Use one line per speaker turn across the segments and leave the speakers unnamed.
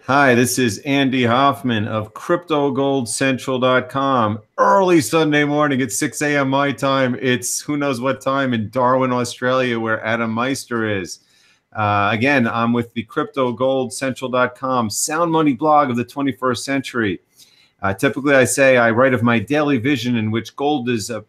Hi, this is Andy Hoffman of cryptogoldcentral.com. Early Sunday morning at 6 a.m. my time. It's who knows what time in Darwin, Australia, where Adam Meister is. Again, I'm with the cryptogoldcentral.com sound money blog of the 21st century. Typically, I say I write of my daily vision in which gold is a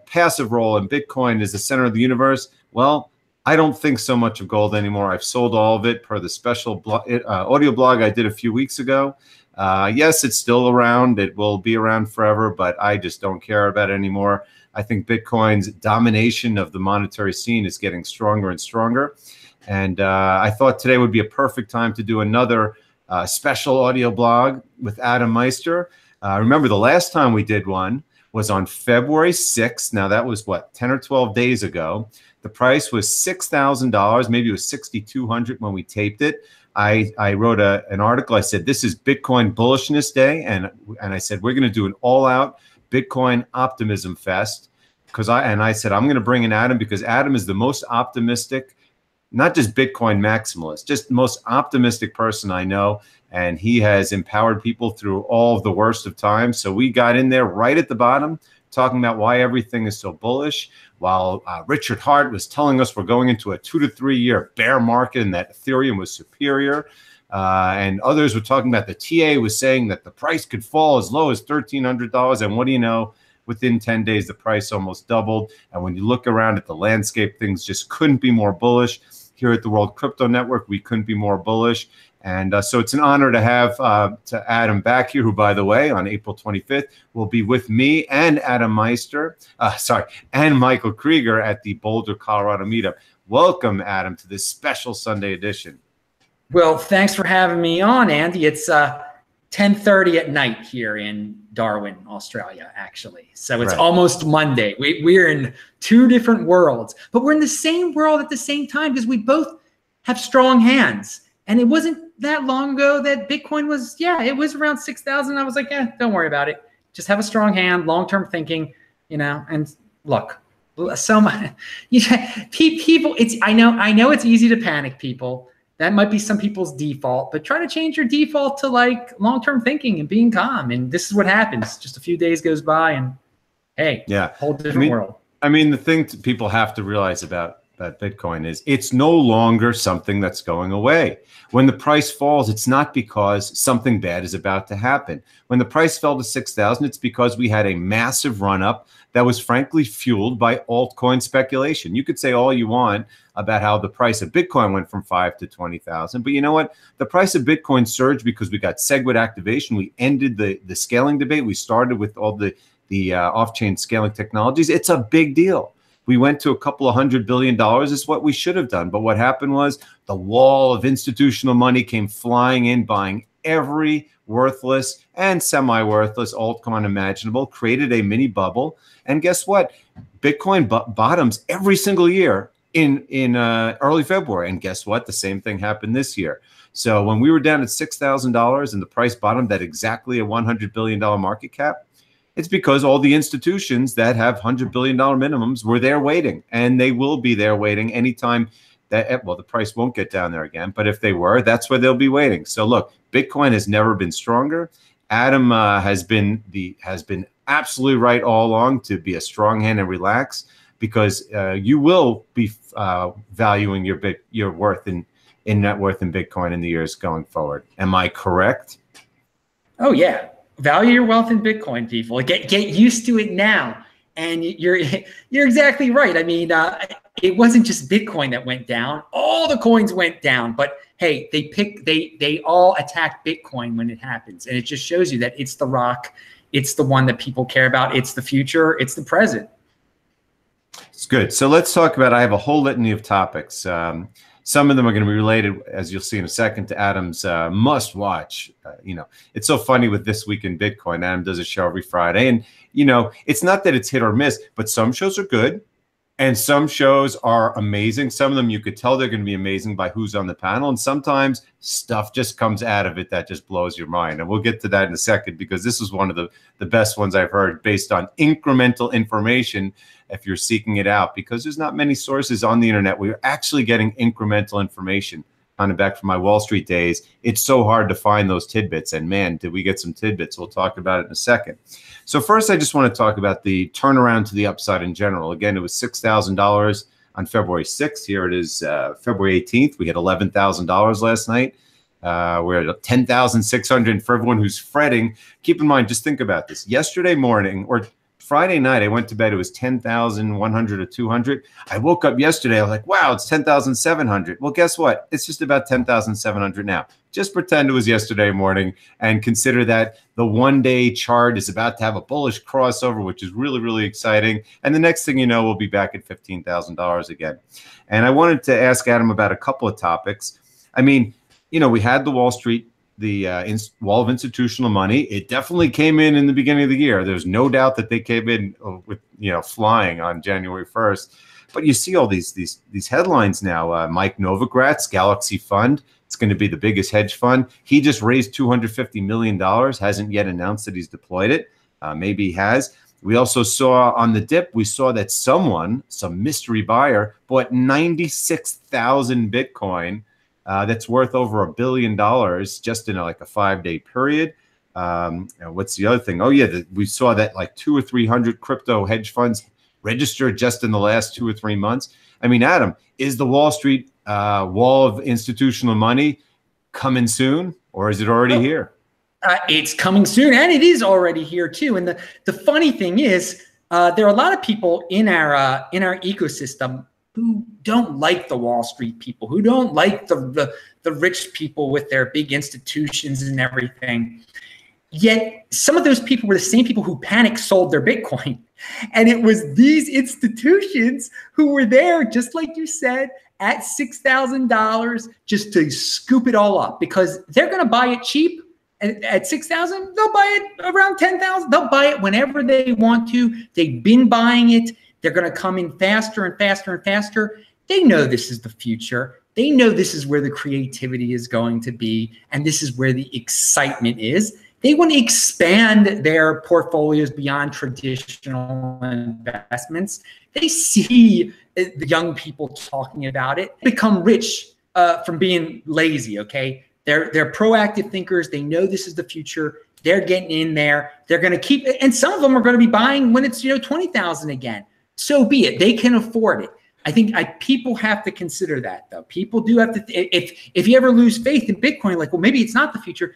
passive role and Bitcoin is the center of the universe. Well, I don't think so much of gold anymore. I've sold all of it per the special audio blog I did a few weeks ago. Yes, it's still around. It will be around forever, but I just don't care about it anymore. I think Bitcoin's domination of the monetary scene is getting stronger and stronger. And I thought today would be a perfect time to do another special audio blog with Adam Meister. Remember, the last time we did one was on February 6th. Now, that was, what, 10 or 12 days ago. The price was $6,000. Maybe it was $6,200 when we taped it. I wrote an article. I said, this is Bitcoin Bullishness Day. And I said, we're going to do an all-out Bitcoin Optimism Fest. I said, I'm going to bring in Adam because Adam is the most optimistic, not just Bitcoin maximalist, just the most optimistic person I know. And he has empowered people through all of the worst of times. So we got in there right at the bottom, talking about why everything is so bullish, while Richard Hart was telling us we're going into a 2 to 3 year bear market and that Ethereum was superior. And others were talking about the TA was saying that the price could fall as low as $1,300. And what do you know? Within 10 days, the price almost doubled. And when you look around at the landscape, things just couldn't be more bullish. Here at the World Crypto Network, we couldn't be more bullish. And so it's an honor to have to Adam back here, who, by the way, on April 25th, will be with me and Adam Meister, and Michael Krieger at the Boulder, Colorado meetup. Welcome, Adam, to this special Sunday edition.
Well, thanks for having me on, Andy. It's 10:30 at night here in Darwin, Australia, actually. So it's almost Monday. We're in two different worlds, but we're in the same world at the same time because we both have strong hands. And it wasn't that long ago that Bitcoin was, it was around 6,000. I was like, don't worry about it. Just have a strong hand, long-term thinking, and look, so much, people, I know it's easy to panic, people. That might be some people's default, but try to change your default to like long-term thinking and being calm. And this is what happens. Just a few days goes by and hey, whole different world.
I mean, the thing people have to realize about Bitcoin is it's no longer something that's going away. When the price falls, it's not because something bad is about to happen. When the price fell to 6,000, it's because we had a massive run up that was frankly fueled by altcoin speculation. You could say all you want about how the price of Bitcoin went from 5 to 20,000, but you know what? The price of Bitcoin surged because we got SegWit activation. We ended the scaling debate. We started with all the off-chain scaling technologies. It's a big deal. We went to a couple of $100 billion is what we should have done. But what happened was the wall of institutional money came flying in, buying every worthless and semi-worthless altcoin imaginable, created a mini bubble. And guess what? Bitcoin bottoms every single year in early February. And guess what? The same thing happened this year. So when we were down at $6,000 and the price bottomed at exactly a $100 billion market cap, it's because all the institutions that have $100 billion minimums were there waiting, and they will be there waiting anytime that, well, the price won't get down there again, but if they were, that's where they'll be waiting. So look, Bitcoin has never been stronger. Adam has been absolutely right all along to be a strong hand and relax, because you will be valuing your worth in net worth in Bitcoin in the years going forward. Am I correct?
Oh, yeah. Value your wealth in Bitcoin, people. Get used to it now. And you're exactly right. I mean, it wasn't just Bitcoin that went down. All the coins went down. But hey, they all attack Bitcoin when it happens. And it just shows you that it's the rock. It's the one that people care about. It's the future. It's the present.
It's good. So let's talk about, I have a whole litany of topics. Some of them are going to be related, as you'll see in a second, to Adam's must-watch. It's so funny with This Week in Bitcoin. Adam does a show every Friday. And, it's not that it's hit or miss, but some shows are good. And some shows are amazing. Some of them you could tell they're going to be amazing by who's on the panel. And sometimes stuff just comes out of it that just blows your mind. And we'll get to that in a second, because this is one of the best ones I've heard based on incremental information if you're seeking it out, because there's not many sources on the internet where you're actually getting incremental information on the back from my Wall Street days. It's so hard to find those tidbits. And man, did we get some tidbits. We'll talk about it in a second. So first, I just want to talk about the turnaround to the upside in general. Again, it was $6,000 on February 6th. Here it is February 18th. We had $11,000 last night. We're at 10,600. For everyone who's fretting, keep in mind, just think about this. Yesterday morning or Friday night, I went to bed. It was 10,100 or 200. I woke up yesterday. I was like, wow, it's 10,700. Well, guess what? It's just about 10,700 now. Just pretend it was yesterday morning and consider that the one-day chart is about to have a bullish crossover, which is really, really exciting. And the next thing you know, we'll be back at $15,000 again. And I wanted to ask Adam about a couple of topics. I mean, you know, we had the Wall Street, the wall of institutional money. It definitely came in the beginning of the year. There's no doubt that they came in with, you know, flying on January 1st. But you see all these headlines now. Mike Novogratz, Galaxy Fund. It's going to be the biggest hedge fund. He just raised $250 million. Hasn't yet announced that he's deployed it. Maybe he has. We also saw on the dip, we saw that some mystery buyer bought 96,000 Bitcoin. That's worth over $1 billion just in like a 5-day period. What's the other thing? Oh yeah, we saw that like 200 or 300 crypto hedge funds registered just in the last 2 or 3 months. I mean, Adam, is the Wall Street wall of institutional money coming soon, or is it already here?
It's coming soon, and it is already here too. And the funny thing is, there are a lot of people in our ecosystem who don't like the Wall Street people, who don't like the rich people with their big institutions and everything. Yet some of those people were the same people who panic sold their Bitcoin. And it was these institutions who were there, just like you said, at $6,000 just to scoop it all up, because they're going to buy it cheap. At 6,000, they'll buy it around 10,000. They'll buy it whenever they want to. They've been buying it. They're going to come in faster and faster and faster. They know this is the future. They know this is where the creativity is going to be, and this is where the excitement is. They want to expand their portfolios beyond traditional investments. They see the young people talking about it, become rich from being lazy, okay? They're proactive thinkers. They know this is the future. They're getting in there. They're going to keep it. And some of them are going to be buying when it's, 20,000 again. So be it. They can afford it. I think people have to consider that, though. People do have to. If you ever lose faith in Bitcoin, like, well, maybe it's not the future.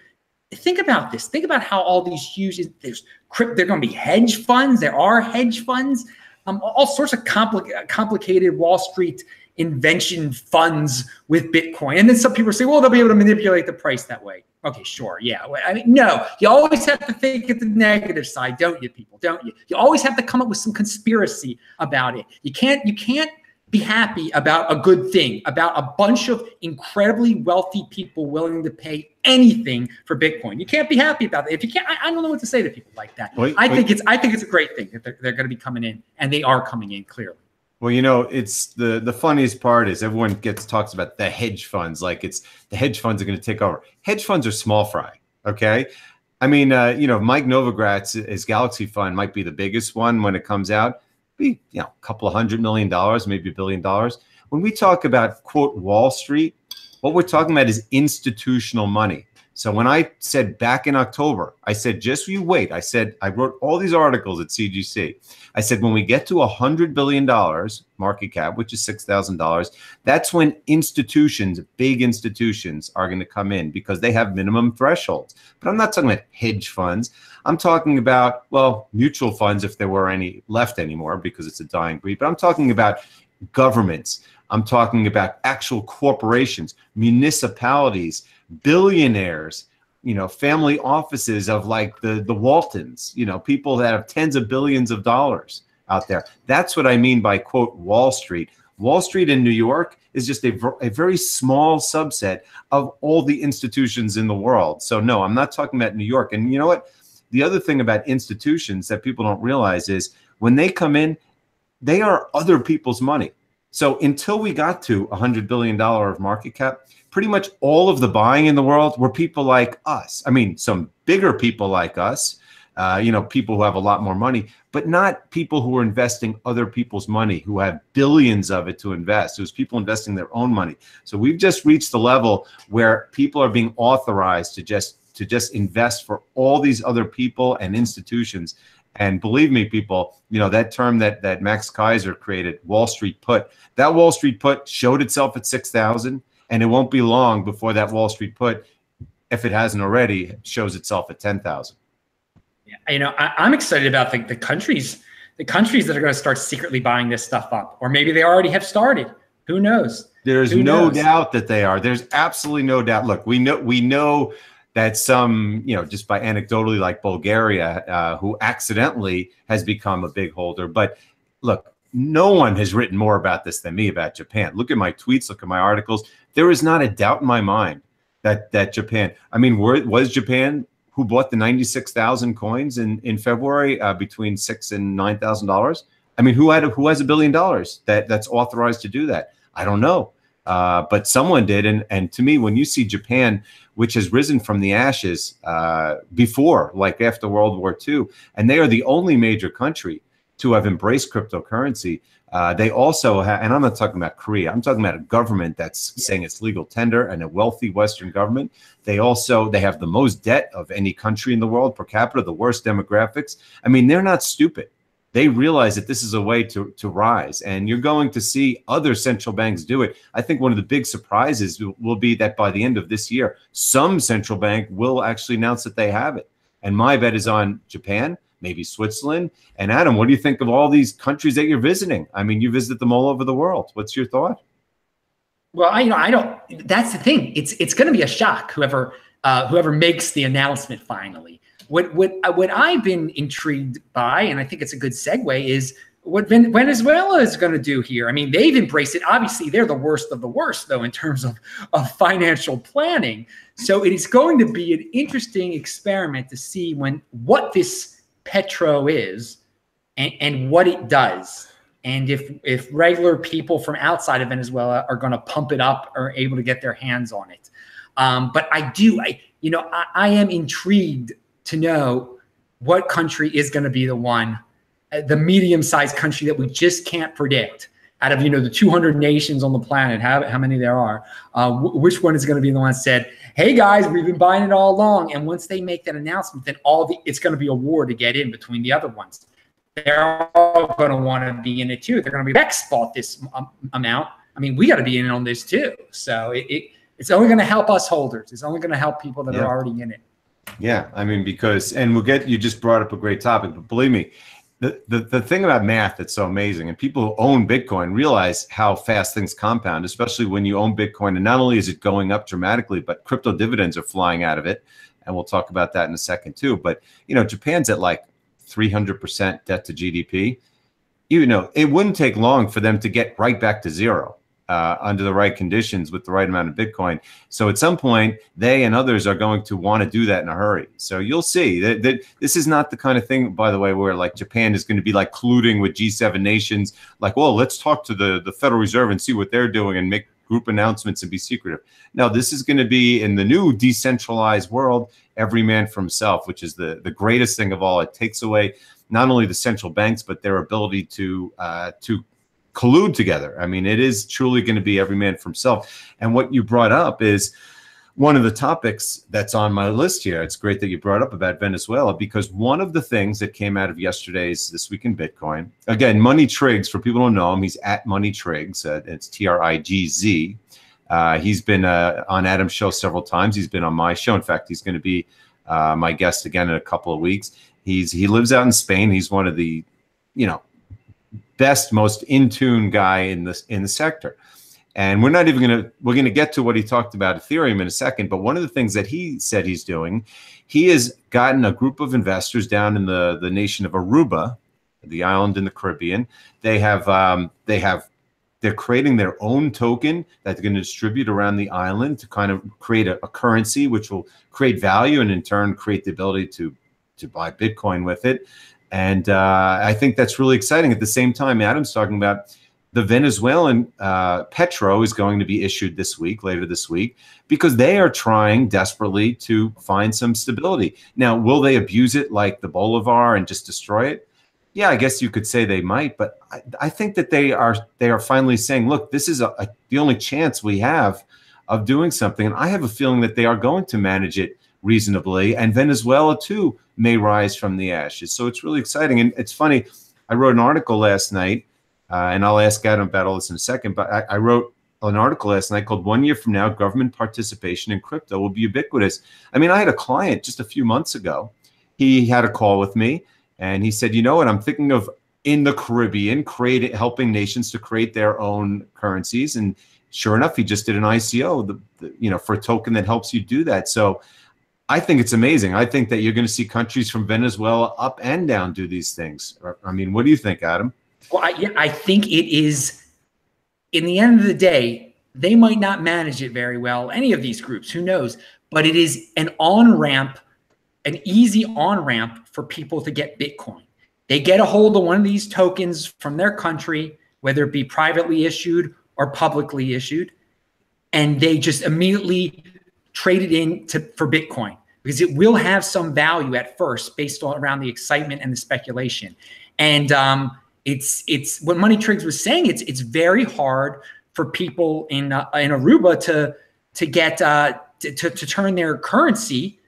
Think about this. Think about how all these huge, they're going to be hedge funds. There are hedge funds, all sorts of complicated Wall Street invention funds with Bitcoin. And then some people say, well, they'll be able to manipulate the price that way. Okay, sure. Yeah. I mean, no, you always have to think at the negative side, don't you, people? Don't you? You always have to come up with some conspiracy about it. You can't be happy about a good thing, about a bunch of incredibly wealthy people willing to pay anything for Bitcoin. You can't be happy about it. If you can't, I don't know what to say to people like that. I think it's a great thing that they're going to be coming in, and they are coming in clearly.
Well, it's the funniest part is everyone talks about the hedge funds, like it's the hedge funds are going to take over. Hedge funds are small fry, okay? I mean, Mike Novogratz, his Galaxy Fund might be the biggest one when it comes out. Be a couple of $100 million, maybe $1 billion. When we talk about, quote, Wall Street, what we're talking about is institutional money. So when I said back in October, I said, just you wait. I said, I wrote all these articles at CGC. I said, when we get to $100 billion market cap, which is $6,000, that's when institutions, big institutions, are going to come in because they have minimum thresholds. But I'm not talking about hedge funds. I'm talking about, well, mutual funds, if there were any left anymore, because it's a dying breed. But I'm talking about governments. I'm talking about actual corporations, municipalities, billionaires, family offices of like the Waltons, people that have tens of billions of dollars out there. That's what I mean by, quote, Wall Street. Wall Street in New York is just a very small subset of all the institutions in the world. So no, I'm not talking about New York. And you know what? The other thing about institutions that people don't realize is when they come in, they are other people's money. So until we got to $100 billion of market cap, pretty much all of the buying in the world were people like us. I mean, some bigger people like us, people who have a lot more money, but not people who are investing other people's money, who have billions of it to invest. It was people investing their own money. So we've just reached the level where people are being authorized to just invest for all these other people and institutions. And believe me, people, that term that Max Kaiser created, Wall Street put, that Wall Street put showed itself at 6,000, and it won't be long before that Wall Street put, if it hasn't already, shows itself at 10,000.
Yeah, I'm excited about the countries that are going to start secretly buying this stuff up, or maybe they already have started. Who knows?
There's no doubt that they are. There's absolutely no doubt. Look, we know that some, just by anecdotally, like Bulgaria, who accidentally has become a big holder. But look, no one has written more about this than me about Japan. Look at my tweets, look at my articles. There is not a doubt in my mind that Japan, was Japan who bought the 96,000 coins in February between $6,000 and $9,000? Who has $1 billion that's authorized to do that? I don't know. But someone did. And to me, when you see Japan, which has risen from the ashes before, like after World War II, and they are the only major country to have embraced cryptocurrency. They also have, and I'm not talking about Korea, I'm talking about a government that's saying it's legal tender, and a wealthy Western government. They have the most debt of any country in the world per capita, the worst demographics. They're not stupid. They realize that this is a way to rise, and you're going to see other central banks do it. I think one of the big surprises will be that by the end of this year, some central bank will actually announce that they have it. And my bet is on Japan, maybe Switzerland. And Adam, what do you think of all these countries that you're visiting? You visit them all over the world. What's your thought?
Well, I don't. That's the thing. It's going to be a shock. Whoever makes the announcement finally. What I've been intrigued by, and I think it's a good segue, is what Venezuela is going to do here. They've embraced it. Obviously, they're the worst of the worst, though, in terms of financial planning. So it is going to be an interesting experiment to see what this petro is and what it does. And if regular people from outside of Venezuela are going to pump it up or able to get their hands on it. But I am intrigued to know what country is going to be the one, the medium-sized country that we just can't predict out of, the 200 nations on the planet, how many there are, which one is going to be the one that said, hey guys, we've been buying it all along. And once they make that announcement, then it's going to be a war to get in between the other ones. They're all going to want to be in it too. They're going to be, Bex bought this amount. We got to be in on this too. So it's only going to help us holders. It's only going to help people that are already in it.
Yeah, because, and you just brought up a great topic, but believe me, the thing about math that's so amazing, and people who own Bitcoin realize how fast things compound, especially when you own Bitcoin. And not only is it going up dramatically, but crypto dividends are flying out of it. And we'll talk about that in a second too. But, Japan's at like 300% debt to GDP. It wouldn't take long for them to get right back to zero. Under the right conditions with the right amount of Bitcoin. So at some point, they and others are going to want to do that in a hurry. So you'll see that this is not the kind of thing, by the way, where like Japan is going to be like colluding with G7 nations, like, well, let's talk to the Federal Reserve and see what they're doing and make group announcements and be secretive. No, this is going to be in the new decentralized world, every man for himself, which is the greatest thing of all. It takes away not only the central banks, but their ability to collude together. It is truly going to be every man for himself. And what you brought up is one of the topics that's on my list here. It's great that you brought up about Venezuela, because one of the things that came out of yesterday's This Week in Bitcoin, again, Money Triggs, for people who don't know him, he's at Money Triggs. It's Trigz. He's been on Adam's show several times. He's been on my show. In fact, he's going to be my guest again in a couple of weeks. He lives out in Spain. He's one of the, best, most in tune guy in the sector. And we're going to get to what he talked about Ethereum in a second. But one of the things that he said he's doing, he has gotten a group of investors down in the nation of Aruba, the island in the Caribbean. They're creating their own token that they're going to distribute around the island to kind of create a currency, which will create value and in turn create the ability to buy Bitcoin with it. And I think that's really exciting. At the same time, Adam's talking about the Venezuelan petro is going to be issued later this week, because they are trying desperately to find some stability. Now, will they abuse it like the Bolivar and just destroy it? Yeah, I guess you could say they might, but I think that they are finally saying, look, this is the only chance we have of doing something. And I have a feeling that they are going to manage it reasonably, and Venezuela too may rise from the ashes. So it's really exciting. And it's funny, I wrote an article last night, and I'll ask Adam about all this in a second, but I wrote an article last night called "1 Year From Now, Government Participation in Crypto Will Be Ubiquitous." I mean, I had a client just a few months ago. He had a call with me, and he said, you know what, I'm thinking of, in the Caribbean, helping nations to create their own currencies. And sure enough, he just did an ICO, for a token that helps you do that. So I think it's amazing. I think that you're going to see countries from Venezuela up and down do these things. I mean, what do you think, Adam?
Well, I think it is, in the end of the day, they might not manage it very well, any of these groups, who knows? But it is an on-ramp, an easy on-ramp for people to get Bitcoin. They get a hold of one of these tokens from their country, whether it be privately issued or publicly issued, and they just immediately trade it for Bitcoin, because it will have some value at first based on around the excitement and the speculation. And it's what Money Triggs was saying. It's very hard for people in Aruba to get to turn their currency,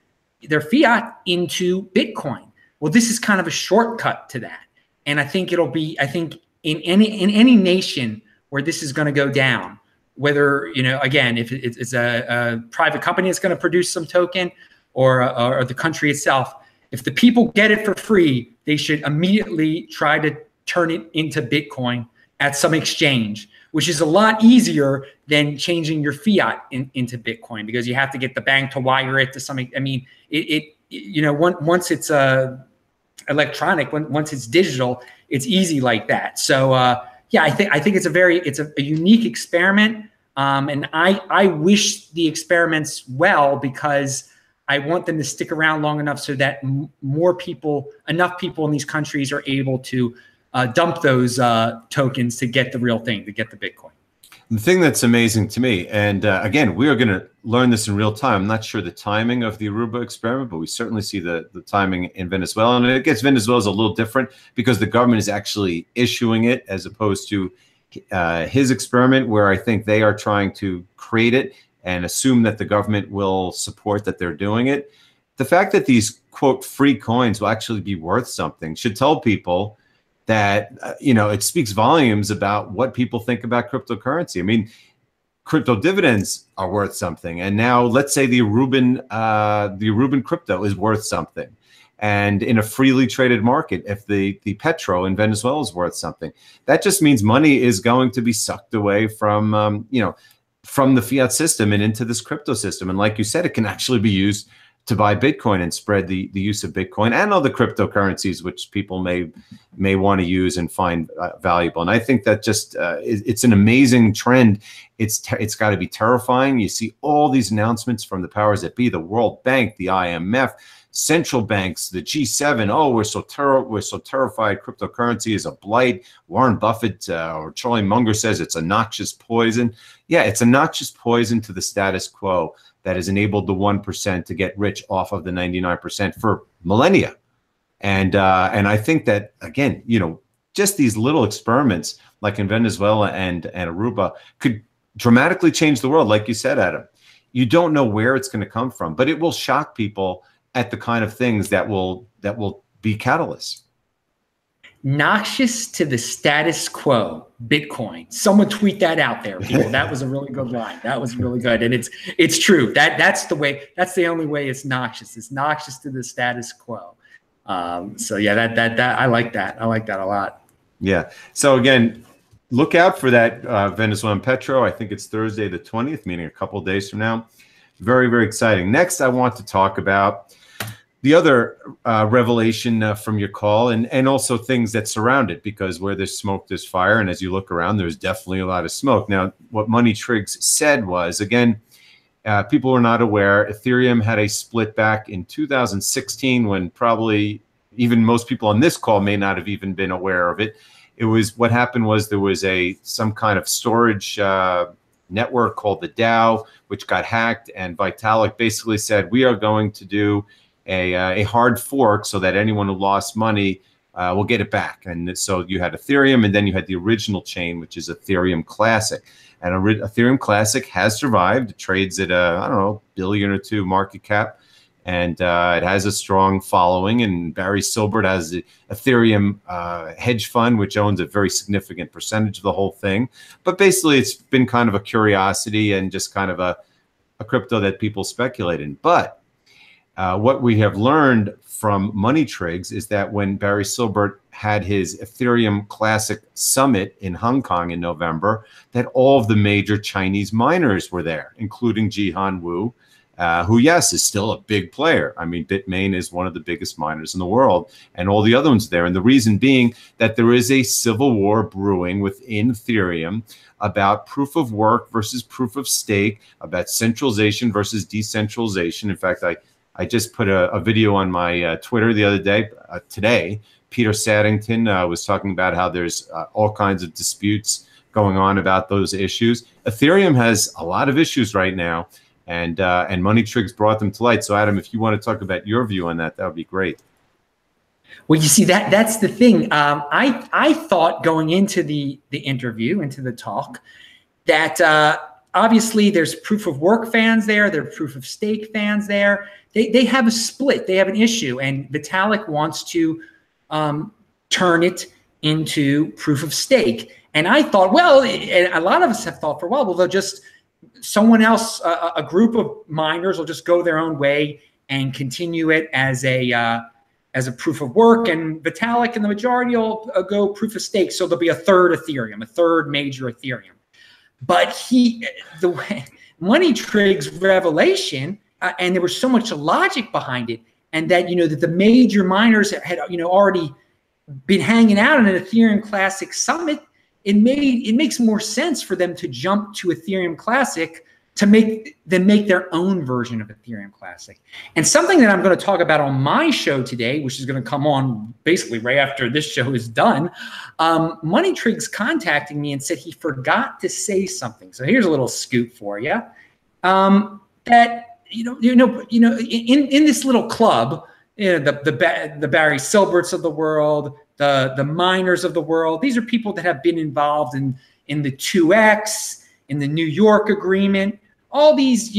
their fiat, into Bitcoin. Well, this is kind of a shortcut to that. And I think in any nation where this is going to go down, whether, again, if it's a private company that's going to produce some token, or the country itself, if the people get it for free, they should immediately try to turn it into Bitcoin at some exchange, which is a lot easier than changing your fiat into Bitcoin, because you have to get the bank to wire it to something. I mean, once it's electronic, once it's digital, it's easy like that. So yeah, I think it's a unique experiment, and I wish the experiments well, because I want them to stick around long enough so that enough people in these countries are able to dump those tokens to get the real thing, to get the Bitcoin.
The thing that's amazing to me, and again, we are going to learn this in real time. I'm not sure the timing of the Aruba experiment, but we certainly see the timing in Venezuela. And I guess Venezuela is a little different because the government is actually issuing it, as opposed to his experiment, where I think they are trying to create it and assume that the government will support that they're doing it. The fact that these, quote, free coins will actually be worth something should tell people that, it speaks volumes about what people think about cryptocurrency. I mean, crypto dividends are worth something. And now let's say the Aruban crypto is worth something. And in a freely traded market, if the petro in Venezuela is worth something, that just means money is going to be sucked away from, from the fiat system and into this crypto system. And like you said, it can actually be used to buy Bitcoin and spread the use of Bitcoin and other cryptocurrencies, which people may want to use and find valuable. And I think that just it's an amazing trend. It's got to be terrifying. You see all these announcements from the powers that be, the World Bank, the IMF, central banks, the G7. Oh, we're so terrified. Cryptocurrency is a blight. Warren Buffett or Charlie Munger says it's a noxious poison. Yeah, it's a noxious poison to the status quo that has enabled the 1% to get rich off of the 99% for millennia. And I think that, again, just these little experiments like in Venezuela and Aruba could dramatically change the world. Like you said, Adam, you don't know where it's going to come from, but it will shock people at the kind of things that will be catalysts.
Noxious to the status quo, Bitcoin. Someone tweet that out there, people. That was a really good line. That was really good, and it's true. That's the way. That's the only way it's noxious. It's noxious to the status quo. So yeah, that I like that. I like that a lot.
Yeah. So again, look out for that Venezuelan petro. I think it's Thursday the 20th, meaning a couple of days from now. Very, very exciting. Next, I want to talk about the other revelation from your call, and also things that surround it, because where there's smoke, there's fire. And as you look around, there's definitely a lot of smoke. Now, what Money Triggs said was, again, people were not aware, Ethereum had a split back in 2016 when probably even most people on this call may not have even been aware of it. it was, what happened was there was some kind of storage network called the DAO, which got hacked, and Vitalik basically said, we are going to do a hard fork so that anyone who lost money will get it back. And so you had Ethereum, and then you had the original chain, which is Ethereum Classic. And Ethereum Classic has survived. It trades at I don't know, $1 billion or $2 billion market cap. And it has a strong following. And Barry Silbert has the Ethereum hedge fund, which owns a very significant percentage of the whole thing. But basically, it's been kind of a curiosity and just kind of a crypto that people speculate in. But what we have learned from Money Trigs is that when Barry Silbert had his Ethereum Classic Summit in Hong Kong in November, that all of the major Chinese miners were there, including Jihan Wu, who, yes, is still a big player. I mean, Bitmain is one of the biggest miners in the world, and all the other ones there. And the reason being that there is a civil war brewing within Ethereum about proof of work versus proof of stake, about centralization versus decentralization. In fact, I just put a video on my Twitter the other day, today. Peter Saddington was talking about how there's all kinds of disputes going on about those issues. Ethereum has a lot of issues right now, and Money Trigs brought them to light. So, Adam, if you want to talk about your view on that, that would be great.
Well, you see, that's the thing. I thought going into the interview, into the talk, that obviously there's proof of work fans there, there are proof of stake fans there. They have a split, they have an issue, and Vitalik wants to turn it into proof of stake. And I thought, well, and a lot of us have thought for a while, well, they'll just, someone else, a group of miners will just go their own way and continue it as a proof of work, and Vitalik and the majority will go proof of stake. So there'll be a third Ethereum, a third major Ethereum. But the Money Trigs revelation, and there was so much logic behind it, and that, that the major miners had, already been hanging out in an Ethereum Classic Summit, it makes more sense for them to jump to Ethereum Classic to make their own version of Ethereum Classic. And something that I'm going to talk about on my show today, which is going to come on basically right after this show is done, Money Trigs contacting me and said he forgot to say something. So here's a little scoop for you. That in this little club, the Barry Silberts of the world, the miners of the world, these are people that have been involved in the 2X, in the New York agreement, all these,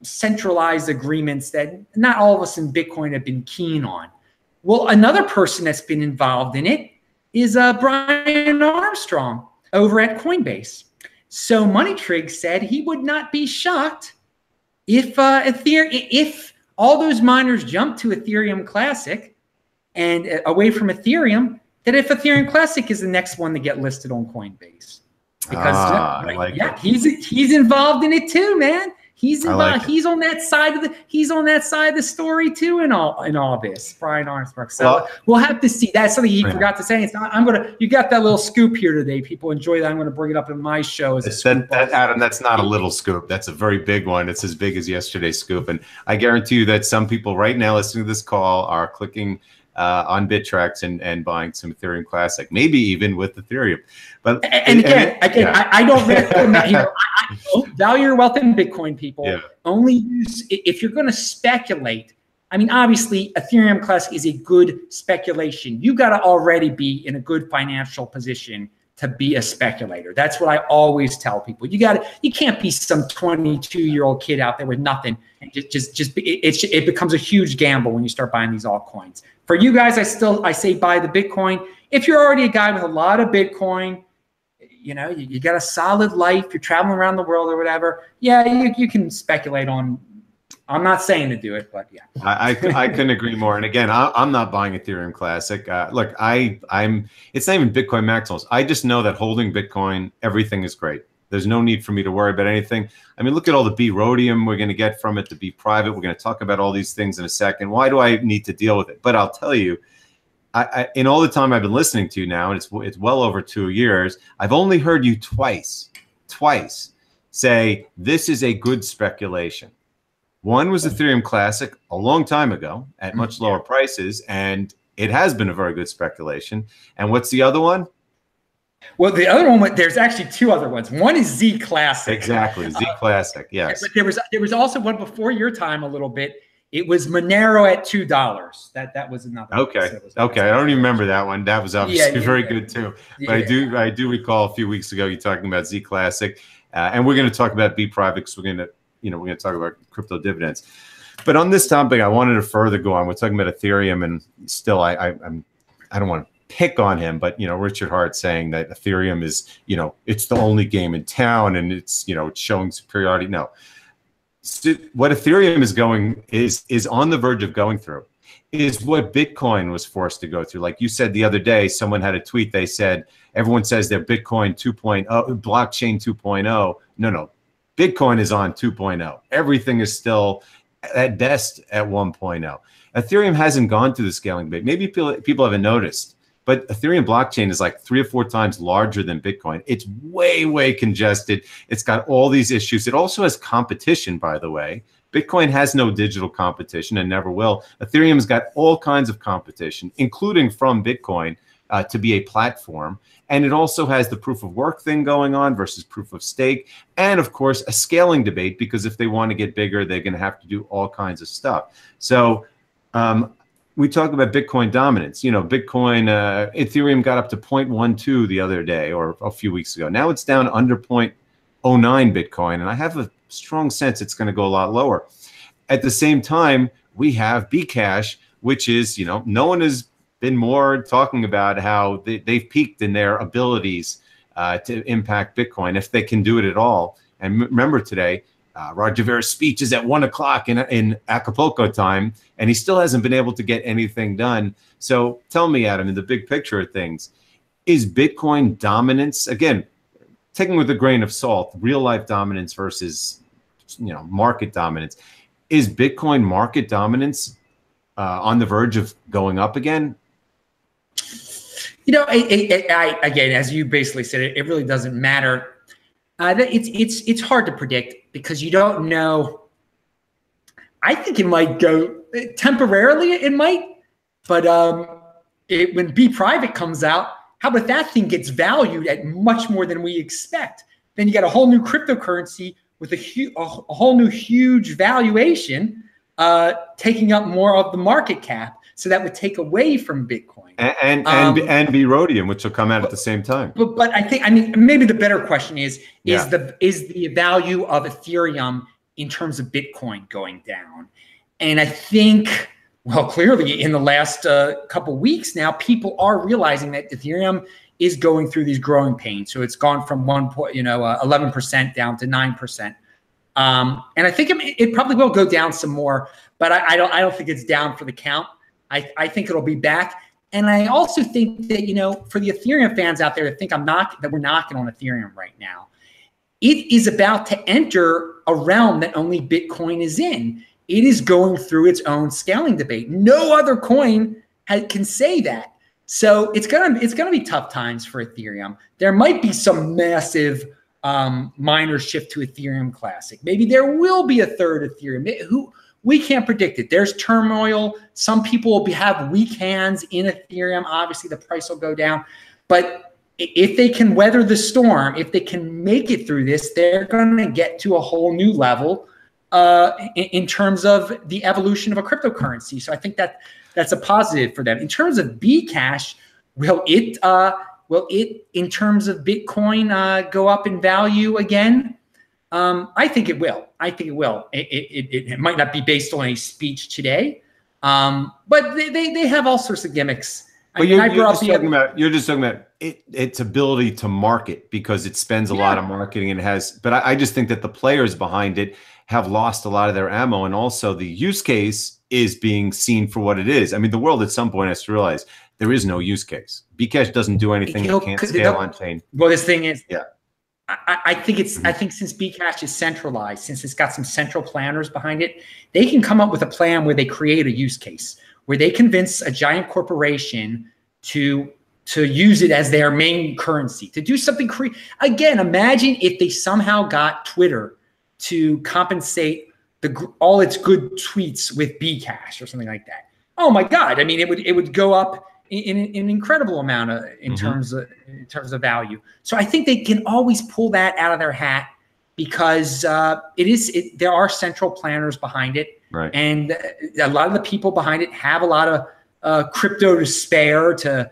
centralized agreements that not all of us in Bitcoin have been keen on. Well, another person that's been involved in it is Brian Armstrong over at Coinbase. So Money Trigs said he would not be shocked if all those miners jump to Ethereum Classic and away from Ethereum, that if Ethereum Classic is the next one to get listed on Coinbase. Because he's involved in it too, man. He's involved. Like he's on that side of the story too, in all this. Brian Armstrong. So we'll have to see. That's something he forgot to say. You got that little scoop here today. People enjoy that. I'm gonna bring it up in my show.
Adam, that's not a little scoop. That's a very big one. It's as big as yesterday's scoop. And I guarantee you that some people right now listening to this call are clicking on BitTrax and buying some Ethereum Classic, maybe even with Ethereum. But I don't recommend, I don't value your wealth in Bitcoin, people. Yeah. Only use, if you're going to speculate. I mean, obviously, Ethereum Classic is a good speculation. You got to already be in a good financial position to be a speculator. That's what I always tell people. You can't be some 22-year-old kid out there with nothing. And it becomes a huge gamble when you start buying these altcoins. For you guys, I say buy the Bitcoin. If you're already a guy with a lot of Bitcoin, you got a solid life, you're traveling around the world or whatever, you can speculate on. I'm not saying to do it, but yeah. I couldn't agree more. And again, I'm not buying Ethereum Classic. Look, it's not even Bitcoin maximals. I just know that holding Bitcoin, everything is great. There's no need for me to worry about anything. I mean, look at all the B-rhodium we're going to get from it, to be private. We're going to talk about all these things in a second. Why do I need to deal with it? But I'll tell you, in all the time I've been listening to you now, and it's well over 2 years, I've only heard you twice say this is a good speculation. One was Ethereum Classic a long time ago at much lower prices, and it has been a very good speculation. And what's the other one?
Well, the other one, there's actually two other ones. One is Z Classic.
Exactly, Z Classic. Yes.
But there was also one before your time a little bit. It was Monero at $2. That was another.
Okay. Okay. I don't even remember that one. That was obviously very good too. But I do recall a few weeks ago you talking about Z Classic, and we're going to talk about Be Private because we're going to talk about crypto dividends. But on this topic, I wanted to further go on. We're talking about Ethereum, and still, I don't want to pick on him, but Richard Hart saying that Ethereum is it's the only game in town, and it's it's showing superiority. No. What Ethereum is on the verge of going through is what Bitcoin was forced to go through. Like you said the other day, someone had a tweet. They said, everyone says they're Bitcoin 2.0, blockchain 2.0. No, Bitcoin is on 2.0. Everything is still at best at 1.0. Ethereum hasn't gone through the scaling bit. Maybe people haven't noticed, but Ethereum blockchain is like 3 or 4 times larger than Bitcoin. It's way, way congested. It's got all these issues. It also has competition, by the way. Bitcoin has no digital competition and never will. Ethereum's got all kinds of competition, including from Bitcoin, to be a platform. And it also has the proof of work thing going on versus proof of stake. And of course, a scaling debate, because if they want to get bigger, they're going to have to do all kinds of stuff. So, we talk about Bitcoin dominance. Bitcoin, Ethereum got up to 0.12 the other day or a few weeks ago. Now it's down under 0.09 Bitcoin, and I have a strong sense it's going to go a lot lower. At the same time, we have Bcash, which is, no one has been more talking about how they've peaked in their abilities to impact Bitcoin, if they can do it at all. And remember today, Roger Ver's speech is at 1 o'clock in Acapulco time, and he still hasn't been able to get anything done. So tell me, Adam, in the big picture of things, is Bitcoin dominance, again, taking with a grain of salt, real life dominance versus market dominance, is Bitcoin market dominance on the verge of going up again?
Again, as you basically said, it really doesn't matter. It's hard to predict because you don't know. I think it might go temporarily. It might, but when Be Private comes out, how about that thing gets valued at much more than we expect? Then you got a whole new cryptocurrency with a whole new huge valuation, taking up more of the market cap. So that would take away from Bitcoin
and be Rhodium, which will come out at the same time.
But I think maybe the better question is the value of Ethereum in terms of Bitcoin going down? And I think, well, clearly in the last couple weeks now, people are realizing that Ethereum is going through these growing pains. So it's gone from 11% down to 9%. And I think it probably will go down some more, but I don't think it's down for the count. I think it'll be back. And I also think that, for the Ethereum fans out there that think that we're knocking on Ethereum right now, it is about to enter a realm that only Bitcoin is in. It is going through its own scaling debate. No other coin can say that. So it's gonna be tough times for Ethereum. There might be some massive minor shift to Ethereum Classic. Maybe there will be a third Ethereum. We can't predict it. There's turmoil. Some people will have weak hands in Ethereum. Obviously, the price will go down. But if they can weather the storm, if they can make it through this, they're going to get to a whole new level in terms of the evolution of a cryptocurrency. So I think that's a positive for them. In terms of Bcash, will it in terms of Bitcoin go up in value again? I think it will. It might not be based on a speech today, but they have all sorts of gimmicks.
But you're just talking about its ability to market, because it spends a lot of marketing and has. But I just think that the players behind it have lost a lot of their ammo, and also the use case is being seen for what it is. I mean, the world at some point has to realize there is no use case. Bcash doesn't do anything. It can't scale on chain.
Well, this thing is, I think since Bcash is centralized, since it's got some central planners behind it, they can come up with a plan where they create a use case, where they convince a giant corporation to use it as their main currency, to do something. Again, imagine if they somehow got Twitter to compensate all its good tweets with Bcash or something like that. Oh my God! I mean, it would go up an incredible amount in terms of value. So I think they can always pull that out of their hat because there are central planners behind it,
right?
And a lot of the people behind it have a lot of crypto to spare to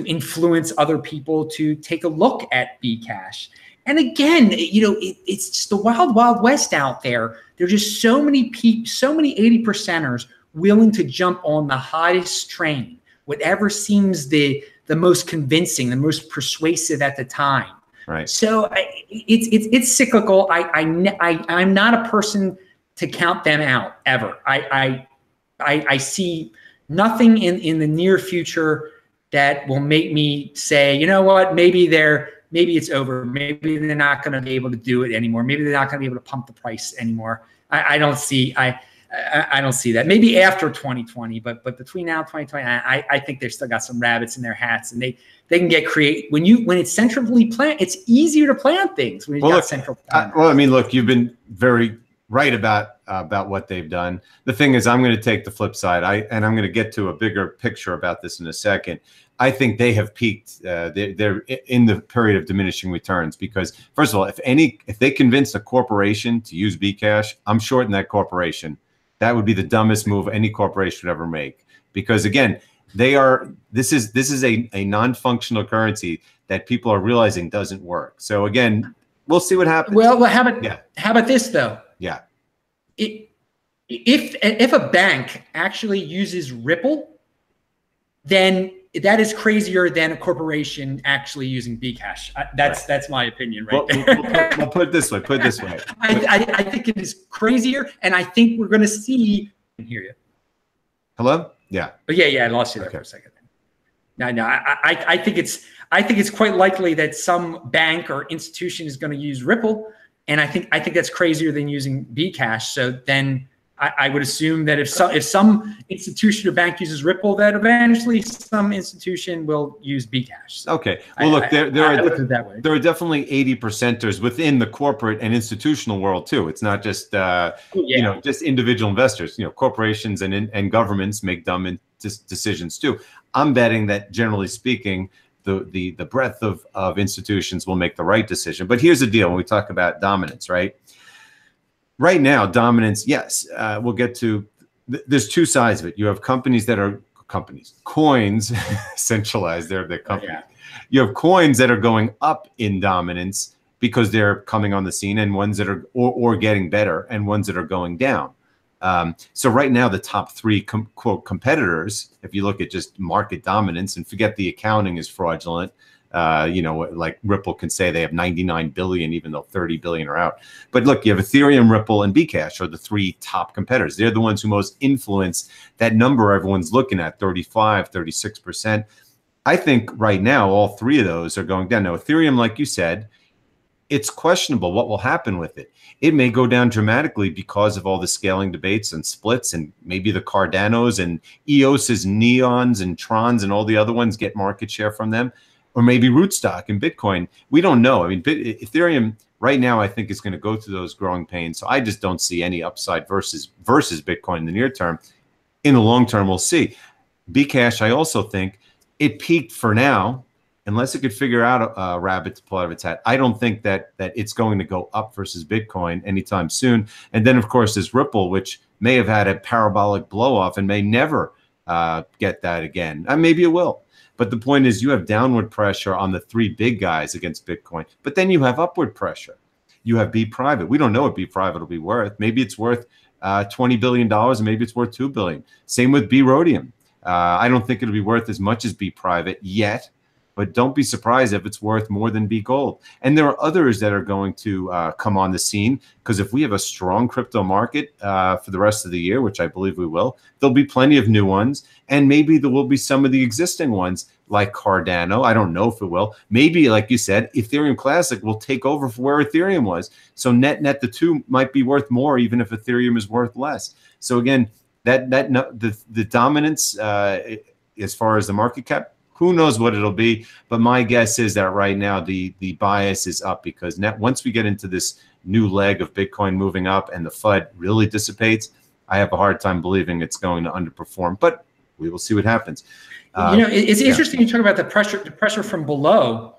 influence other people to take a look at Bcash. And again, it's just the wild, wild west out there. There's just so many 80%ers willing to jump on the hottest train, whatever seems the most convincing, the most persuasive at the time.
Right.
So it's cyclical. I'm not a person to count them out ever. I see nothing in the near future that will make me say, you know what, maybe it's over. Maybe they're not going to be able to do it anymore. Maybe they're not going to be able to pump the price anymore. I don't see that. Maybe after 2020, but between now and 2020, I think they've still got some rabbits in their hats, and they can get creative. When it's centrally planned, it's easier to plan things when you've got central planners.
Well, I mean, look, you've been very right about what they've done. The thing is, I'm going to take the flip side. I'm going to get to a bigger picture about this in a second. I think they have peaked. They're in the period of diminishing returns because, first of all, if they convince a corporation to use Bcash, I'm shorting that corporation. That would be the dumbest move any corporation would ever make. Because again, this is a non-functional currency that people are realizing doesn't work. So again, we'll see what happens.
Well, how about this though?
Yeah.
If a bank actually uses Ripple, then that is crazier than a corporation actually using Bcash. That's my opinion, right?
We'll put it this way.
I think it is crazier, and I think we're going to see. I can hear you.
Hello? Yeah.
Oh, yeah. I lost you there for a second. No. I think it's quite likely that some bank or institution is going to use Ripple, and I think that's crazier than using Bcash. So then I would assume that if some institution or bank uses Ripple, that eventually some institution will use Bcash. So
okay. Well, look, there are definitely 80%ers within the corporate and institutional world too. It's not just just individual investors. Corporations and governments make dumb decisions too. I'm betting that generally speaking, the breadth of institutions will make the right decision. But here's the deal: when we talk about dominance, right? Right now, dominance, yes, we'll get to, there's two sides of it. You have coins, centralized, they're the company. Yeah. You have coins that are going up in dominance because they're coming on the scene, and ones that are, or getting better, and ones that are going down. So right now, the top three, quote, competitors, if you look at just market dominance and forget the accounting is fraudulent, like Ripple can say they have 99 billion, even though 30 billion are out. But look, you have Ethereum, Ripple, and Bcash are the three top competitors. They're the ones who most influence that number everyone's looking at, 35, 36%. I think right now, all three of those are going down. Now, Ethereum, like you said, it's questionable what will happen with it. It may go down dramatically because of all the scaling debates and splits, and maybe the Cardanos and EOS's Neons and Trons and all the other ones get market share from them. Or maybe Rootstock and Bitcoin. We don't know. I mean, Ethereum right now, I think, is going to go through those growing pains. So I just don't see any upside versus Bitcoin in the near term. In the long term, we'll see. Bcash, I also think it peaked for now, unless it could figure out a rabbit to pull out of its hat. I don't think that it's going to go up versus Bitcoin anytime soon. And then, of course, there's Ripple, which may have had a parabolic blow off and may never get that again. Maybe it will. But the point is, you have downward pressure on the three big guys against Bitcoin, but then you have upward pressure. You have Be Private. We don't know what Be Private will be worth. Maybe it's worth $20 billion, and maybe it's worth $2 billion. Same with Be Rhodium. I don't think it'll be worth as much as Be Private yet, but don't be surprised if it's worth more than Be Gold. And there are others that are going to come on the scene, because if we have a strong crypto market for the rest of the year, which I believe we will, there'll be plenty of new ones. And maybe there will be some of the existing ones like Cardano. I don't know if it will. Maybe, like you said, Ethereum Classic will take over for where Ethereum was. So net, the two might be worth more, even if Ethereum is worth less. So again, the dominance as far as the market cap, who knows what it'll be, but my guess is that right now the bias is up, because once we get into this new leg of Bitcoin moving up and the FUD really dissipates, I have a hard time believing it's going to underperform, but We will see what happens.
It's interesting you talk about the pressure from below.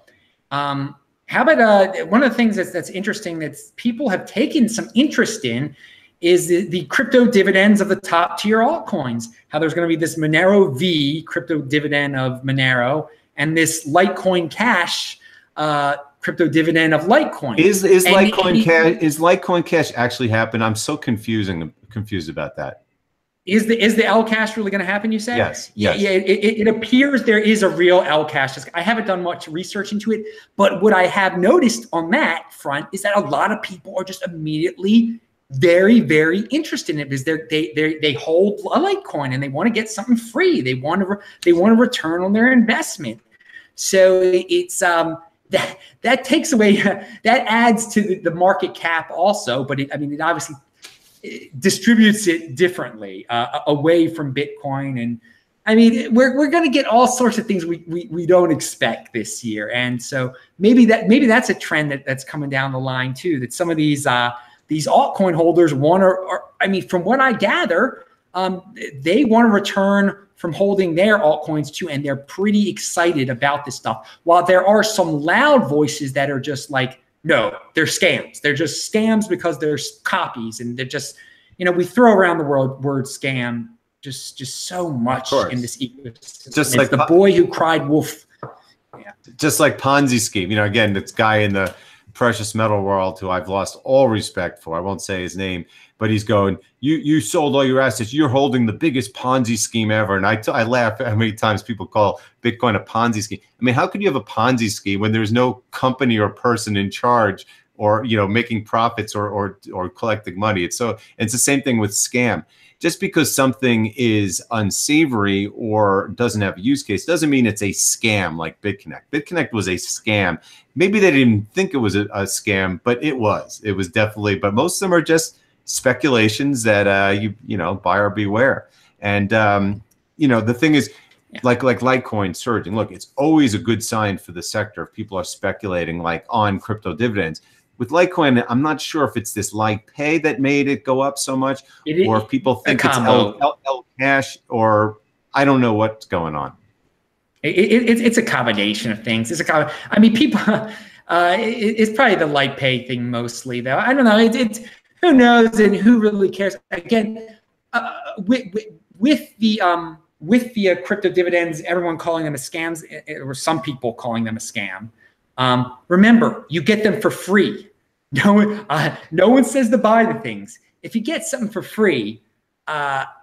How about one of the things that's interesting that people have taken some interest in is the crypto dividends of the top tier altcoins. How there's going to be this Monero V crypto dividend of Monero and this Litecoin Cash crypto dividend of Litecoin.
Is Litecoin Cash actually happen? I'm so confused about that.
Is the L Cash really going to happen? You say?
Yes.
Yeah. It appears there is a real L Cash. I haven't done much research into it, but what I have noticed on that front is that a lot of people are just immediately very, very interested in it because they hold a Litecoin and they want to get something free. They want to return on their investment. So it's that takes away that adds to the market cap also, but it obviously distributes it differently away from Bitcoin. And I mean, we're going to get all sorts of things we don't expect this year. And so maybe that's a trend that's coming down the line too, that some of these altcoin holders from what I gather, they want to return from holding their altcoins too, and they're pretty excited about this stuff. While there are some loud voices that are just like, no, they're scams. They're just scams because they're copies, and they're just, we throw around the word scam just so much in this ecosystem. Just like the boy who cried wolf. Yeah.
Just like Ponzi scheme. Again, this guy in the precious metal world who I've lost all respect for. I won't say his name, but he's going, you sold all your assets. You're holding the biggest Ponzi scheme ever. And I laugh at how many times people call Bitcoin a Ponzi scheme. I mean, how could you have a Ponzi scheme when there's no company or person in charge or, making profits or collecting money? It's the same thing with scam. Just because something is unsavory or doesn't have a use case doesn't mean it's a scam like BitConnect. BitConnect was a scam. Maybe they didn't think it was a scam, but it was. It was definitely. But most of them are just speculations that buyer beware. And the thing is, like Litecoin surging. Look, it's always a good sign for the sector if people are speculating on crypto dividends. With Litecoin, I'm not sure if it's this LitePay that made it go up so much, or if people think it's L Cash, or I don't know what's going on.
It's a combination of things. It's people. It's probably the LitePay thing mostly, though. I don't know. It's who knows and who really cares. Again, with the crypto dividends, everyone calling them a scams, or some people calling them a scam. Remember, you get them for free. No one says to buy the things. If you get something for free,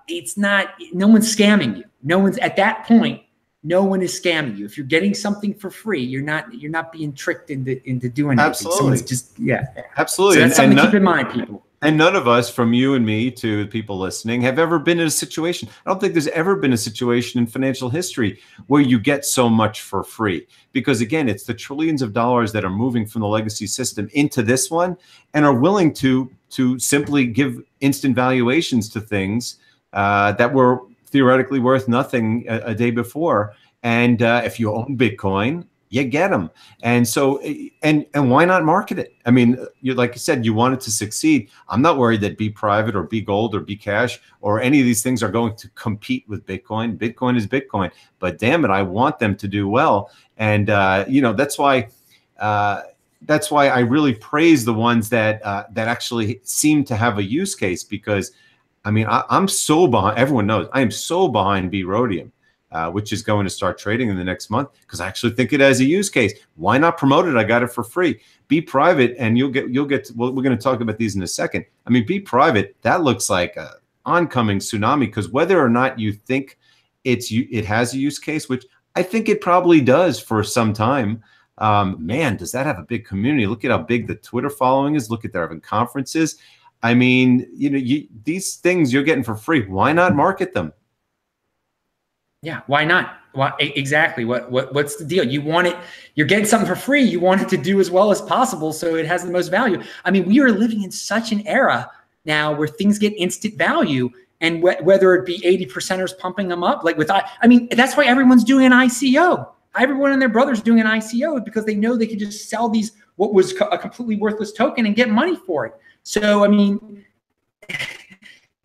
it's not. No one's scamming you. No one's at that point. No one is scamming you. If you're getting something for free, you're not being tricked into doing anything.
Absolutely.
Someone's just
absolutely.
So that's something to keep in mind, people.
And none of us, from you and me to people listening, have ever been in a situation. I don't think there's ever been a situation in financial history where you get so much for free. Because again, it's the trillions of dollars that are moving from the legacy system into this one and are willing to simply give instant valuations to things that were theoretically worth nothing a day before. And if you own Bitcoin, you get them. And so, and why not market it? I mean, like you said, you want it to succeed. I'm not worried that Be Private or Be Gold or Be Cash or any of these things are going to compete with Bitcoin. Bitcoin is Bitcoin, but damn it, I want them to do well. And that's why I really praise the ones that actually seem to have a use case, because I mean, I'm so behind. Everyone knows I am so behind Rhodium. Which is going to start trading in the next month, because I actually think it has a use case. Why not promote it? I got it for free. Be Private, and you'll get. Well, we're going to talk about these in a second. I mean, Be Private, that looks like a oncoming tsunami, because whether or not you think it has a use case, which I think it probably does for some time. Man, does that have a big community? Look at how big the Twitter following is. Look at they're having conferences. I mean, these things you're getting for free. Why not market them?
Yeah, why not? Why, exactly. What's the deal? You want it. You're getting something for free. You want it to do as well as possible, so it has the most value. I mean, we are living in such an era now where things get instant value, and whether it be 80%ers pumping them up, that's why everyone's doing an ICO. Everyone and their brother's doing an ICO because they know they can just sell what was a completely worthless token and get money for it. So I mean,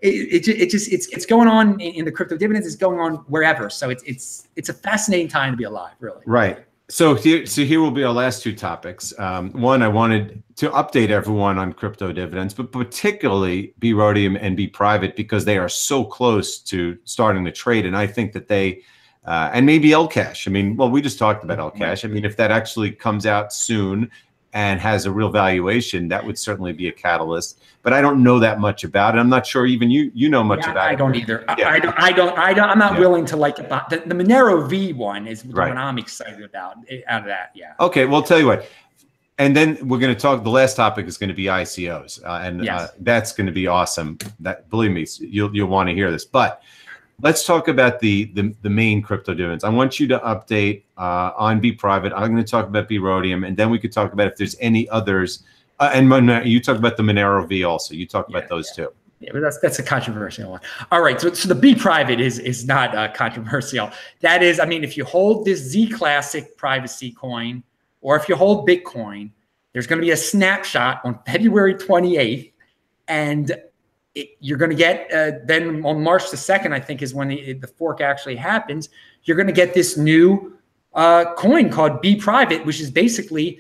it's going on in the crypto dividends. It's going on wherever. So it's a fascinating time to be alive, really.
Right. So here will be our last two topics. One, I wanted to update everyone on crypto dividends, but particularly B-Rhodium and B-Private, because they are so close to starting to trade. And I think that they, and maybe Lcash. I mean, well, we just talked about Lcash. I mean, if that actually comes out soon and has a real valuation, that would certainly be a catalyst. But I don't know that much about it. I'm not sure even you know much about it.
I don't either. Yeah. I'm not willing to like about the Monero V one is the one I'm excited about out of that. Yeah.
Okay. Well, I'll tell you what. And then we're going to talk. The last topic is going to be ICOs, and that's going to be awesome. That, believe me, you'll want to hear this. But let's talk about the main crypto dividends. I want you to update on B-Private. I'm going to talk about B-Rhodium, and then we could talk about if there's any others. And you talk about the Monero V also. You talk about those too.
Yeah, but that's a controversial one. All right, so the B-Private is not controversial. That is, I mean, if you hold this Z Classic privacy coin, or if you hold Bitcoin, there's going to be a snapshot on February 28th, and you're going to get, then on March the 2nd, I think is when the fork actually happens, you're going to get this new coin called B-Private, which is basically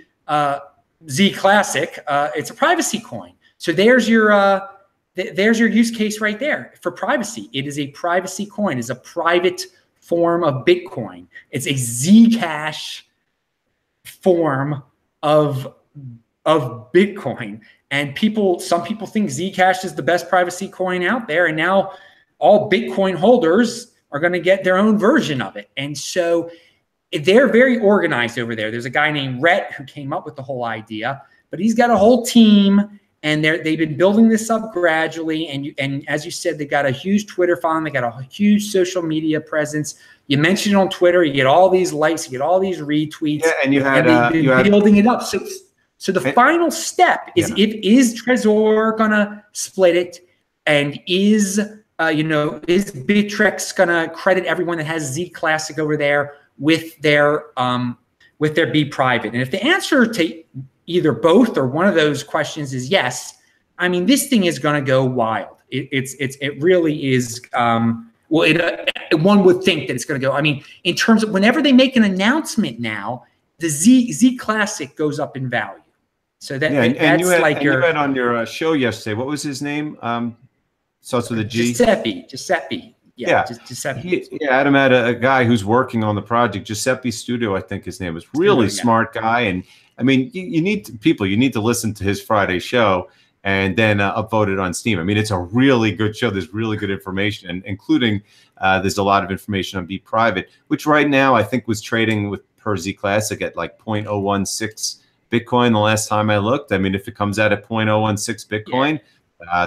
Z Classic. It's a privacy coin. So there's your use case right there for privacy. It is a privacy coin. It's a private form of Bitcoin. It's a Zcash form of Bitcoin. And some people think Zcash is the best privacy coin out there. And now all Bitcoin holders are going to get their own version of it. And so they're very organized over there. There's a guy named Rhett who came up with the whole idea, but he's got a whole team, and they've been building this up gradually. And as you said, they got a huge Twitter following. They got a huge social media presence. You mention it on Twitter, you get all these likes, you get all these retweets.
Yeah, and
they've been building it up. So the final step is is Trezor gonna split it, and is Bittrex gonna credit everyone that has Z Classic over there with their B-Private? And if the answer to either both or one of those questions is yes, I mean, this thing is going to go wild. It really is. One would think that it's going to go. I mean, in terms of whenever they make an announcement now, the Z Classic goes up in value. So that's
you had on your show yesterday. What was his name? Starts with a G.
Giuseppe. Giuseppe.
Adam had a guy who's working on the project, Giuseppe Studio, I think his name is. Really smart guy. And I mean, you need to listen to his Friday show and then upvote it on Steam. I mean, it's a really good show. There's really good information, and including there's a lot of information on B-Private, which right now I think was trading with per Z Classic at like 0.016 Bitcoin the last time I looked. I mean, if it comes out at 0.016 Bitcoin,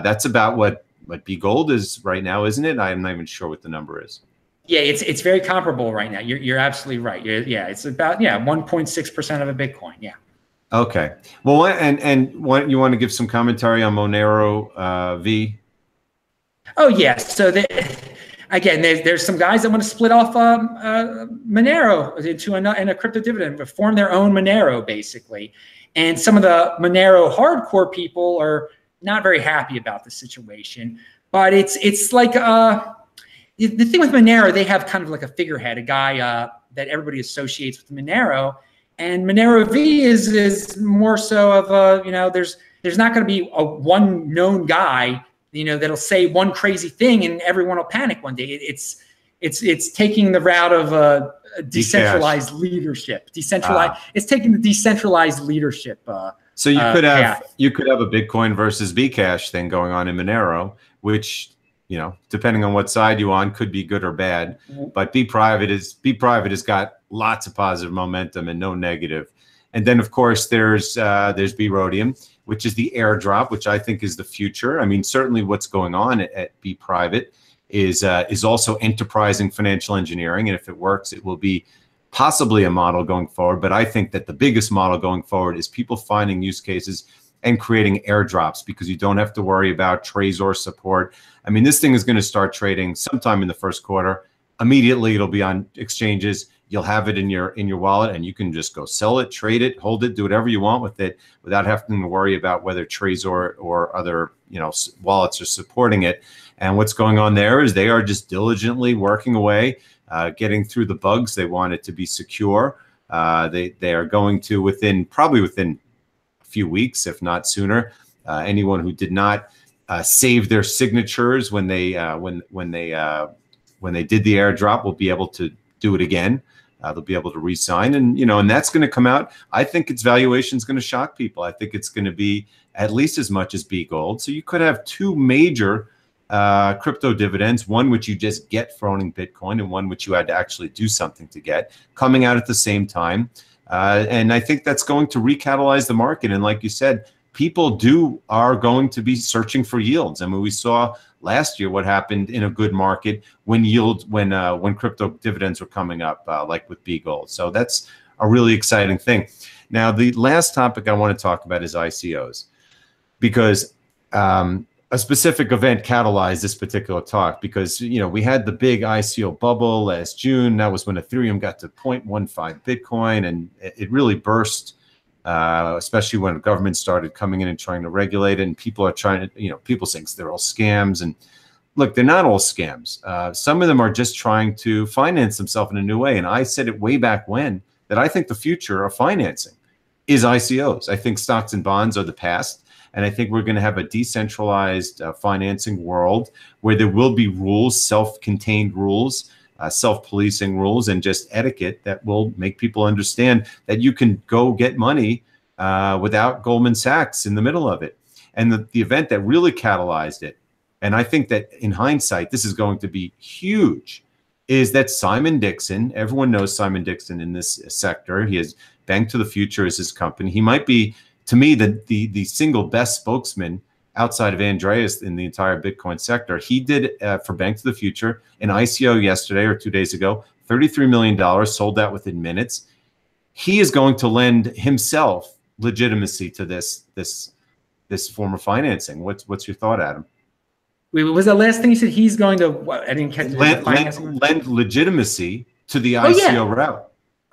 that's about what B Gold is right now, isn't it? I'm not even sure what the number is.
Yeah, it's very comparable right now. You're absolutely right. It's about 1.6% of a Bitcoin. Yeah.
Okay. Well, and what you want to give some commentary on Monero V?
Oh yes. So again, there's some guys that want to split off Monero into a crypto dividend, but form their own Monero basically. And some of the Monero hardcore people are not very happy about the situation. But it's like the thing with Monero, they have kind of like a figurehead, a guy that everybody associates with Monero. And Monero V is more so of there's not going to be a one known guy, that'll say one crazy thing and everyone will panic one day. It's taking the route of decentralized leadership. It's taking the decentralized leadership.
So you could have a Bitcoin versus Bcash thing going on in Monero, which depending on what side you're on, could be good or bad. But B-Private has got lots of positive momentum and no negative. And then of course there's B-Rhodium, which is the airdrop, which I think is the future. I mean, certainly what's going on at B-Private is also enterprising financial engineering, and if it works, it will be possibly a model going forward. But I think that the biggest model going forward is people finding use cases and creating airdrops, because you don't have to worry about Trezor support. I mean, this thing is going to start trading sometime in the first quarter. Immediately, it'll be on exchanges. You'll have it in your wallet, and you can just go sell it, trade it, hold it, do whatever you want with it without having to worry about whether Trezor or other wallets are supporting it. And what's going on there is they are just diligently working away, getting through the bugs. They want it to be secure. They are going to, probably within a few weeks, if not sooner, anyone who did not save their signatures when they did the airdrop will be able to do it again. They'll be able to re-sign, and that's going to come out. I think its valuation is going to shock people. I think it's going to be at least as much as B Gold. So you could have two major crypto dividends, one which you just get for owning Bitcoin and one which you had to actually do something to get, coming out at the same time. And I think that's going to recatalyze the market. And like you said, people are going to be searching for yields. I mean, we saw last year what happened in a good market when crypto dividends were coming up, like with B Gold. So that's a really exciting thing. Now, the last topic I want to talk about is ICOs, because a specific event catalyzed this particular talk, because we had the big ICO bubble last June. That was when Ethereum got to 0.15 Bitcoin, and it really burst. Especially when the government started coming in and trying to regulate it, and people are trying to, people think they're all scams. And look, they're not all scams. Some of them are just trying to finance themselves in a new way. And I said it way back when that I think the future of financing is ICOs. I think stocks and bonds are the past. And I think we're going to have a decentralized financing world where there will be rules, self-contained rules, self-policing rules, and just etiquette that will make people understand that you can go get money without Goldman Sachs in the middle of it. And the event that really catalyzed it, and I think that in hindsight, this is going to be huge, is that Simon Dixon, everyone knows Simon Dixon in this sector. He has Bank to the Future as his company. He might be, to me, the single best spokesman outside of Andreas in the entire Bitcoin sector. He did, for Bank to the Future, an ICO yesterday or 2 days ago, $33 million, sold out within minutes. He is going to lend himself legitimacy to this form of financing. What's your thought, Adam?
Wait, what was the last thing you said? He's going to, what? I didn't catch
lend legitimacy to the ICO route.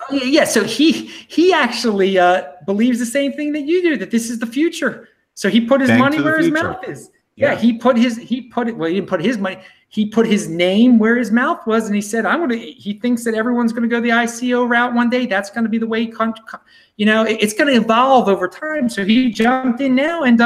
Oh, yeah. So he actually believes the same thing that you do, that this is the future. So he put his money where his mouth is. Yeah, he didn't put his money. He put his name where his mouth was, and he said, he thinks that everyone's going to go the ICO route one day. That's going to be the way, it's going to evolve over time. So he jumped in now, and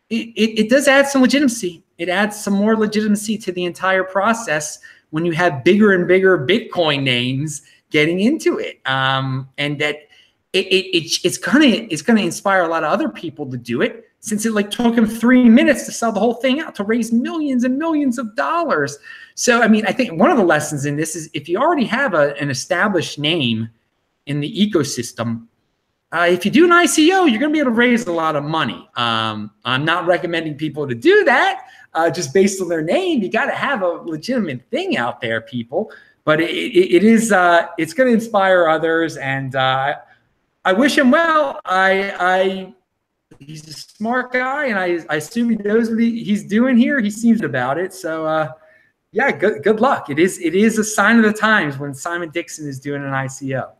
it does add some legitimacy. It adds some more legitimacy to the entire process when you have bigger and bigger Bitcoin names getting into it, and that it's going to inspire a lot of other people to do it, since it took him 3 minutes to sell the whole thing out to raise millions and millions of dollars. So, I mean, I think one of the lessons in this is if you already have an established name in the ecosystem, if you do an ICO, you're going to be able to raise a lot of money. I'm not recommending people to do that just based on their name. You got to have a legitimate thing out there, people. But it's going to inspire others, and I wish him well. He's a smart guy, and I assume he knows what he's doing here. He seems about it. So, yeah, good luck. It is a sign of the times when Simon Dixon is doing an ICO.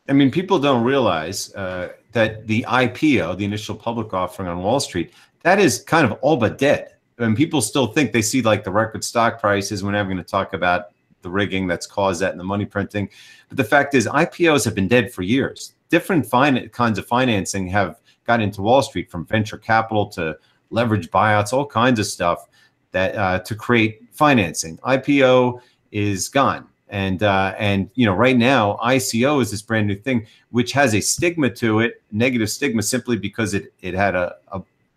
I mean, people don't realize that the IPO, the initial public offering on Wall Street, that is kind of all but dead. And people still think they see the record stock prices. We're never going to talk about the rigging that's caused that and the money printing. But the fact is, IPOs have been dead for years. Different kinds of financing have got into Wall Street, from venture capital to leverage buyouts, all kinds of stuff that to create financing. IPO is gone. And right now, ICO is this brand new thing, which has a stigma to it, negative stigma, simply because it had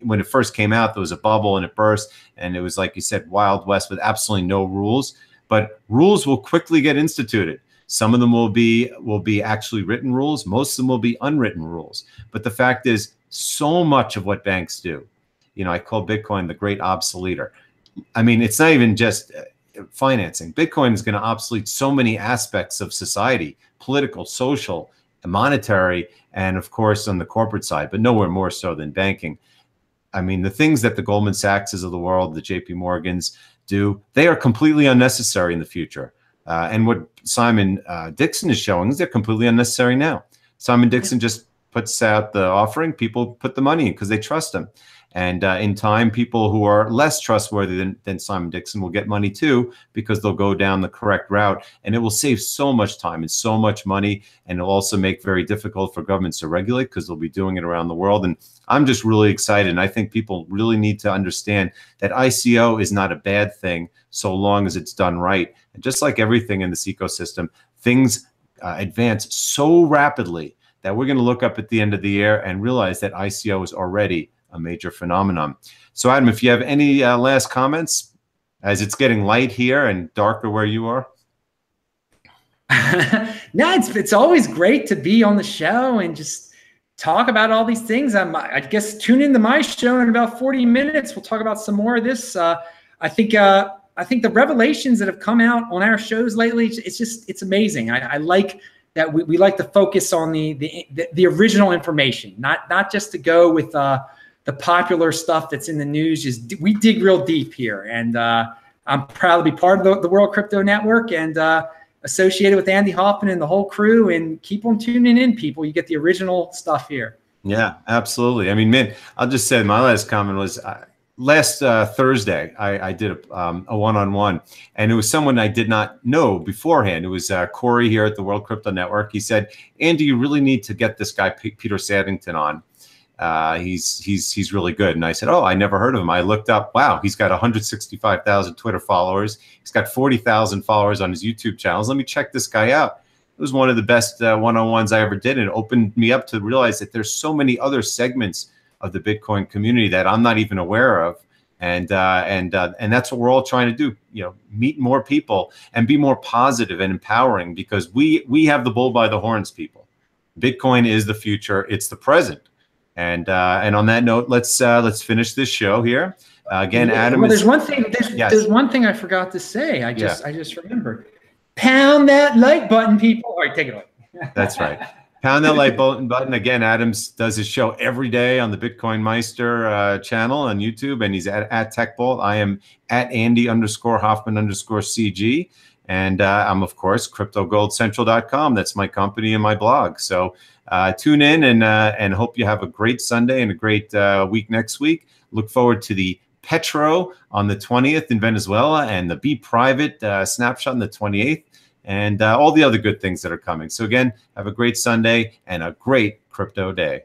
when it first came out, there was a bubble and it burst, and it was, like you said, Wild West with absolutely no rules. But rules will quickly get instituted. Some of them will be actually written rules. Most of them will be unwritten rules. But the fact is, so much of what banks do, I call Bitcoin the great obsoleter. I mean, it's not even just financing. Bitcoin is going to obsolete so many aspects of society: political, social, monetary, and of course on the corporate side, but nowhere more so than banking. I mean, the things that the Goldman Sachses of the world, the JP Morgans do, they are completely unnecessary in the future. And what Simon Dixon is showing is they're completely unnecessary now. Simon Dixon just puts out the offering, people put the money in because they trust him. And in time, people who are less trustworthy than Simon Dixon will get money too, because they'll go down the correct route. And it will save so much time and so much money. And it'll also make very difficult for governments to regulate, because they'll be doing it around the world. And I'm just really excited. And I think people really need to understand that ICO is not a bad thing so long as it's done right. And just like everything in this ecosystem, things advance so rapidly that we're going to look up at the end of the year and realize that ICO is already a major phenomenon. So Adam, if you have any last comments, as it's getting light here and darker where you are.
No, it's always great to be on the show and just talk about all these things. I guess tune into my show in about 40 minutes. We'll talk about some more of this. I think the revelations that have come out on our shows lately, it's amazing. I like that we like to focus on the original information, not just to go with the popular stuff that's in the news. We dig real deep here, and I'm proud to be part of the World Crypto Network and associated with Andy Hoffman and the whole crew. And keep on tuning in, people. You get the original stuff here. Yeah,
absolutely. I mean, man, I'll just say my last comment was last Thursday I did a one-on-one, and it was someone I did not know beforehand. It was Corey here at the World Crypto Network. He said, "Andy, you really need to get this guy Peter Saddington on. He's really good." And I said, "Oh, I never heard of him." I looked up. Wow, he's got 165,000 Twitter followers. He's got 40,000 followers on his YouTube channels. Let me check this guy out. It was one of the best one-on-ones I ever did, and it opened me up to realize that there's so many other segments of the Bitcoin community that I'm not even aware of. And that's what we're all trying to do, meet more people and be more positive and empowering, because we have the bull by the horns, people. Bitcoin is the future. It's the present. And on that note, let's finish this show here. Again, Adam.
Well, there's one thing I forgot to say. I just remembered. Pound that like button, people. All right, take it away.
That's right. Pound that like button. Again, Adams does his show every day on the Bitcoin Meister channel on YouTube, and he's at TechBolt. I am at Andy_Hoffman_CG. And I'm, of course, cryptogoldcentral.com. That's my company and my blog. So tune in and hope you have a great Sunday and a great week next week. Look forward to the Petro on the 20th in Venezuela and the Be Private snapshot on the 28th. And all the other good things that are coming. So again, have a great Sunday and a great crypto day.